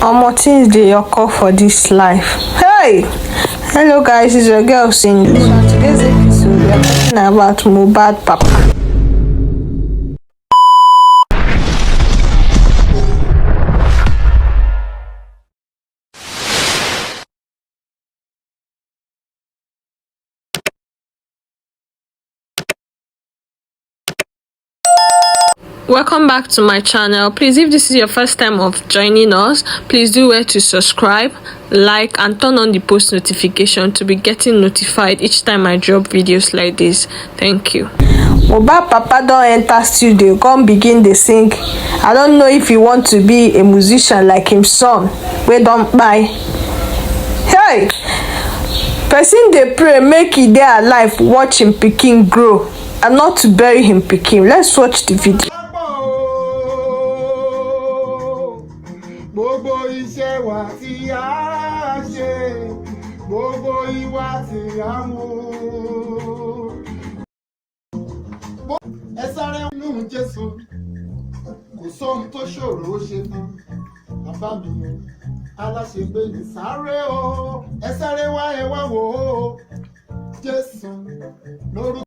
Omo, things dey occur for this life. Hey, hello guys, it's your girl Cindy. So on today's episode, we are talking about Mohbad Papa. Welcome back to my channel. Please, if this is your first time of joining us, please do well to subscribe, like and turn on the post notification to be getting notified each time I drop videos like this. Thank you. Mohbad Papa don enter studio come begin dey sing. I don't know if he want to be a musician like him son wey don kpai. Hey, person dey pray make he dey alive watch him pikin grow and not to bury him pikin. Let's watch the video. Gbogbo iṣẹ́ wa tí a ṣe, gbogbo ìwà tí a mú. Ẹ sáré nínú Jésù, kò sóhun tó ṣòro ó ṣe tán. Bàbá mi aláṣẹgbé ní sáré o, ẹ sáré wá ẹ wá wò ó. Jésù lórúkọ.